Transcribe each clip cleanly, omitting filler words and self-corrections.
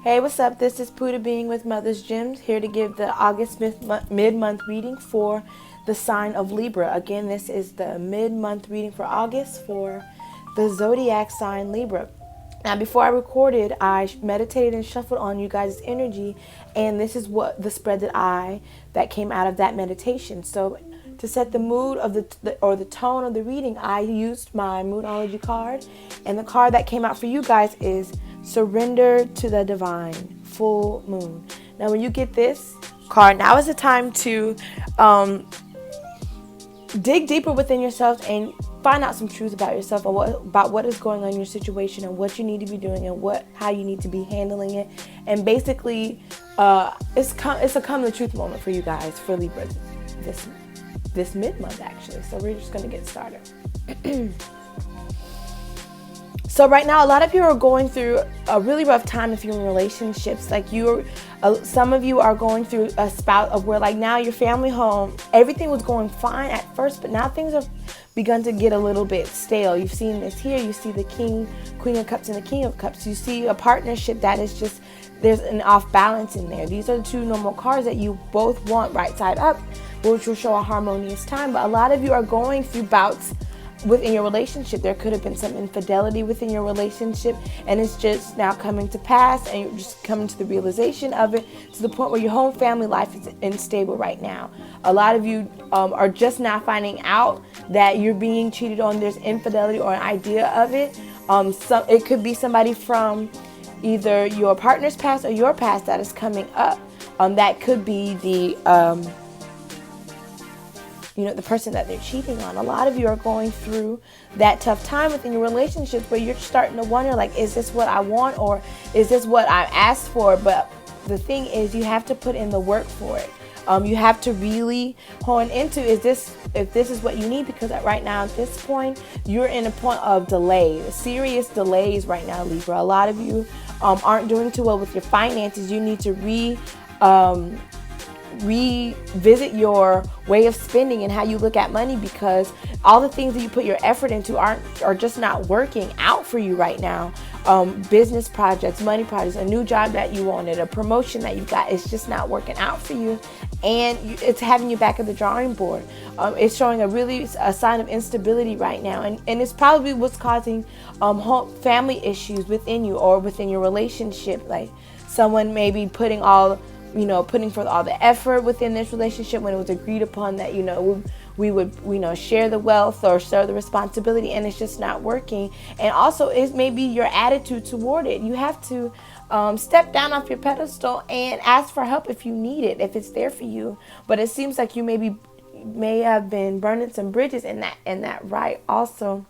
Hey, what's up? This is Puda Being with Mother's Gems, here to give the August mid-month reading for the sign of Libra. Again, this is the mid-month reading for August for the zodiac sign Libra. Now, before I recorded, I meditated and shuffled on you guys' energy, and this is what the spread that came out of that meditation. So, to set the mood of the tone of the reading, I used my Moonology card, and the card that came out for you guys is Surrender to the Divine, Full Moon. Now, when you get this card, now is the time to dig deeper within yourself and find out some truth about yourself and about what is going on in your situation and what you need to be doing and how you need to be handling it. And basically, it's a come to truth moment for you guys, for Libra, this mid-month actually. So we're just going to get started. So right now, a lot of you are going through a really rough time if you're in relationships. Like some of you are going through a spout of where, like, now your family home, everything was going fine at first, but now things have begun to get a little bit stale. You've seen this here. You see the Queen of Cups and the King of Cups. You see a partnership that is just, there's an off balance in there. These are the two normal cards that you both want right side up, which will show a harmonious time. But a lot of you are going through bouts within your relationship. There could have been some infidelity within your relationship, and it's just now coming to pass, and you're just coming to the realization of it, to the point where your home family life is unstable right now. A lot of you are just now finding out that you're being cheated on. There's infidelity or an idea of it. It could be somebody from either your partner's past or your past that is coming up. That could be the person that they're cheating on. A lot of you are going through that tough time within your relationships where you're starting to wonder, like, is this what I want, or is this what I asked for? But the thing is, you have to put in the work for it. You have to really hone into, if this is what you need, because right now at this point, you're in a point of delay, serious delays right now, Libra. A lot of you aren't doing too well with your finances. You need to revisit your way of spending and how you look at money, because all the things that you put your effort into are just not working out for you right now. Business projects, money projects, a new job that you wanted, a promotion that you got, it's just not working out for you, and it's having you back at the drawing board. It's showing a sign of instability right now, and it's probably what's causing family issues within you or within your relationship. Like, someone may be putting forth all the effort within this relationship when it was agreed upon that, we would, share the wealth or share the responsibility, and it's just not working. And also, it may be your attitude toward it. You have to step down off your pedestal and ask for help if you need it, if it's there for you. But it seems like you may have been burning some bridges in that right also.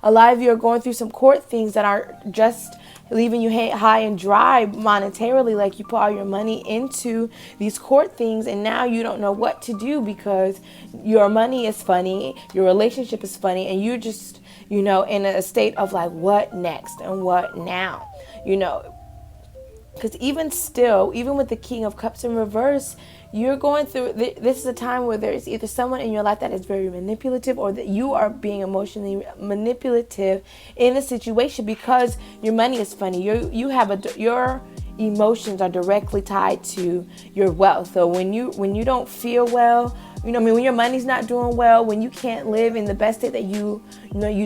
A lot of you are going through some court things that are just leaving you high and dry monetarily. Like, you put all your money into these court things, and now you don't know what to do because your money is funny, your relationship is funny, and you're just, in a state of like, what next and what now? Because even with the King of Cups in reverse, you're going through, this is a time where there's either someone in your life that is very manipulative, or that you are being emotionally manipulative in a situation because your money is funny. Your emotions are directly tied to your wealth. So when you don't feel well, when your money's not doing well, when you can't live in the best state that you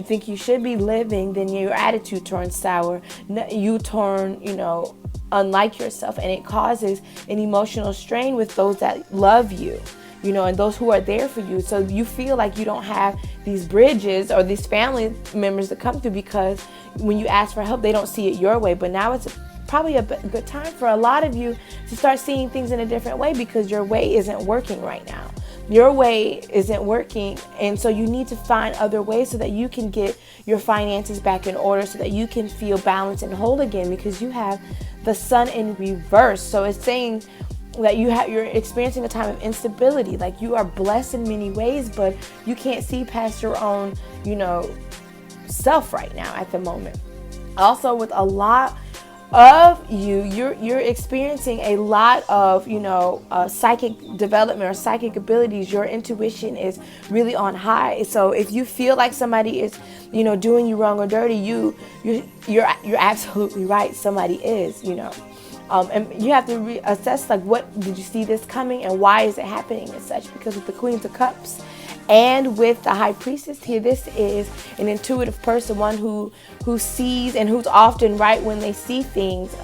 think you should be living, then your attitude turns sour. You turn, unlike yourself, and it causes an emotional strain with those that love you, and those who are there for you. So you feel like you don't have these bridges or these family members to come through, because when you ask for help, they don't see it your way. But now it's probably a good time for a lot of you to start seeing things in a different way, because your way isn't working right now. Your way isn't working, and so you need to find other ways so that you can get your finances back in order, so that you can feel balanced and whole again, because you have the Sun in reverse. So it's saying that you're experiencing a time of instability. Like, you are blessed in many ways, but you can't see past your own, self right now at the moment. Also, with a lot of you're experiencing a lot of psychic development or psychic abilities. Your intuition is really on high. So if you feel like somebody is doing you wrong or dirty, you're absolutely right, somebody is. And you have to assess, like, what did you see this coming and why is it happening as such? Because with the Queens of Cups and with the High Priestess here, this is an intuitive person, one who sees and who's often right when they see things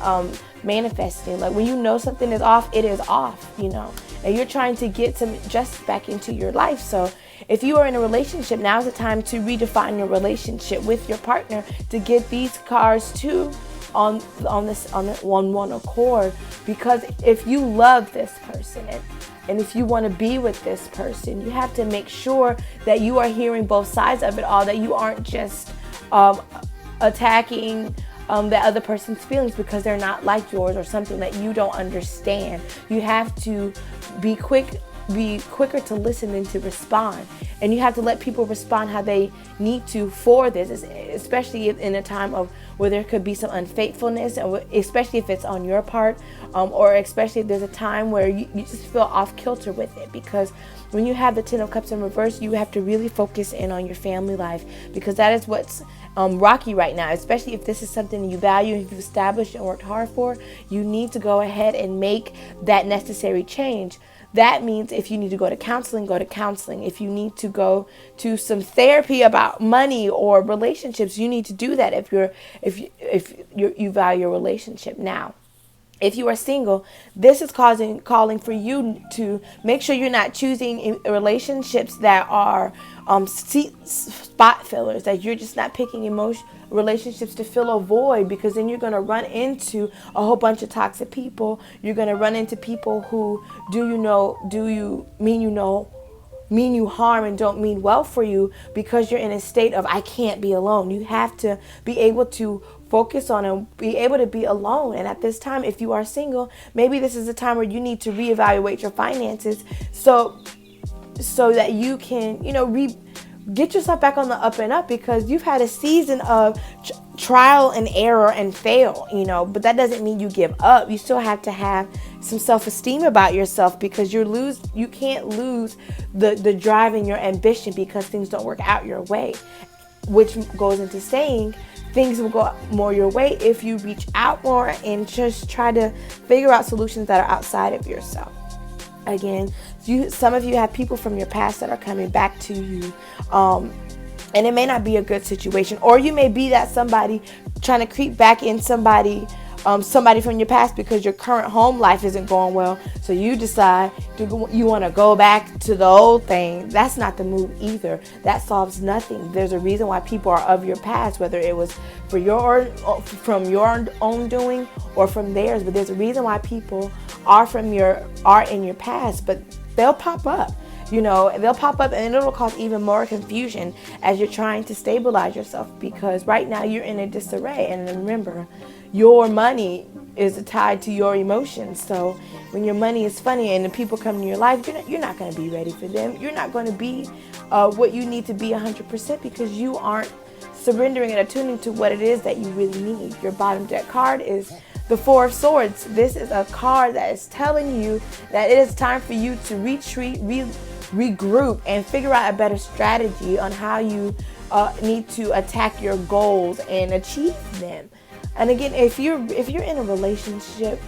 manifesting. Like when you know something is off, it is off, and you're trying to get some justice back into your life. So if you are in a relationship, now's the time to redefine your relationship with your partner, to get these cards too on one accord. Because if you love this person and if you want to be with this person, you have to make sure that you are hearing both sides of it all, that you aren't just attacking the other person's feelings because they're not like yours or something that you don't understand. You have to be quicker to listen than to respond. And you have to let people respond how they need to for this, especially in a time of where there could be some unfaithfulness, and especially if it's on your part, or especially if there's a time where you just feel off kilter with it. Because when you have the Ten of Cups in reverse, you have to really focus in on your family life, because that is what's rocky right now. Especially if this is something you value and you've established and worked hard for, you need to go ahead and make that necessary change. That means if you need to go to counseling, go to counseling. If you need to go to some therapy about money or relationships, you need to do that if you value your relationship. Now, if you are single, this is calling for you to make sure you're not choosing relationships that are spot fillers, that you're just not picking relationships to fill a void, because then you're going to run into a whole bunch of toxic people. You're going to run into people who mean you harm and don't mean well for you, because you're in a state of I can't be alone. You have to be able to focus on and be able to be alone. And at this time, if you are single, maybe this is a time where you need to reevaluate your finances so that you can, get yourself back on the up and up, because you've had a season of trial and error and fail, but that doesn't mean you give up. You still have to have some self-esteem about yourself, because you can't lose the drive and your ambition because things don't work out your way, which goes into saying things will go more your way if you reach out more and just try to figure out solutions that are outside of yourself. Again, some of you have people from your past that are coming back to you, and it may not be a good situation, or you may be that somebody trying to creep back in somebody from your past because your current home life isn't going well. So you decide you want to go back to the old thing. That's not the move either. That solves nothing. There's a reason why people are of your past, whether it was from your own doing or from theirs. But there's a reason why people are in your past, but they'll pop up. They'll pop up, and it'll cause even more confusion as you're trying to stabilize yourself, because right now you're in a disarray. And remember, your money is tied to your emotions. So when your money is funny and the people come in your life, you're not going to be ready for them. You're not going to be what you need to be 100%, because you aren't surrendering and attuning to what it is that you really need. Your bottom deck card is the Four of Swords. This is a card that is telling you that it is time for you to retreat, regroup, and figure out a better strategy on how you need to attack your goals and achieve them. And again, if you're in a relationship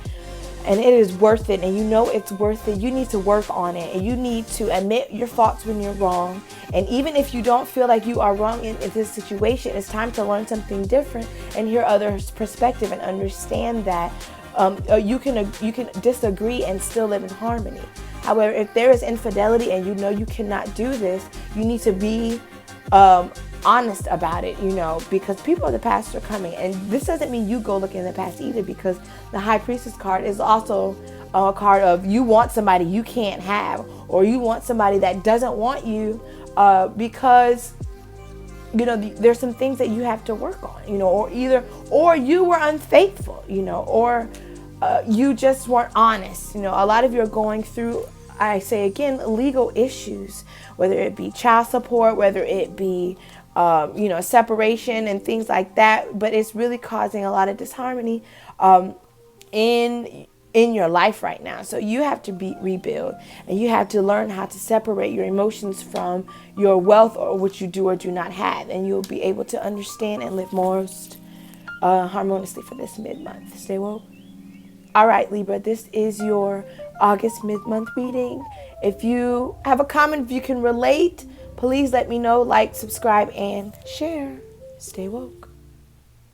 and it is worth it, and you know it's worth it, you need to work on it, and you need to admit your faults when you're wrong. And even if you don't feel like you are wrong in this situation, it's time to learn something different and hear others' perspective and understand that you can disagree and still live in harmony. However, if there is infidelity and you cannot do this, you need to be honest about it, because people of the past are coming. And this doesn't mean you go look in the past either, because the High Priestess card is also a card of you want somebody you can't have, or you want somebody that doesn't want you because there's some things that you have to work on, or you were unfaithful, or you just weren't honest. A lot of you are going through, I say again, legal issues, whether it be child support, whether it be separation and things like that. But it's really causing a lot of disharmony in your life right now. So you have to rebuild, and you have to learn how to separate your emotions from your wealth, or what you do or do not have, and you'll be able to understand and live most harmoniously for this mid-month. Stay woke. All right, Libra, this is your August mid-month reading. If you have a comment, if you can relate, please let me know. Like, subscribe, and share. Stay woke.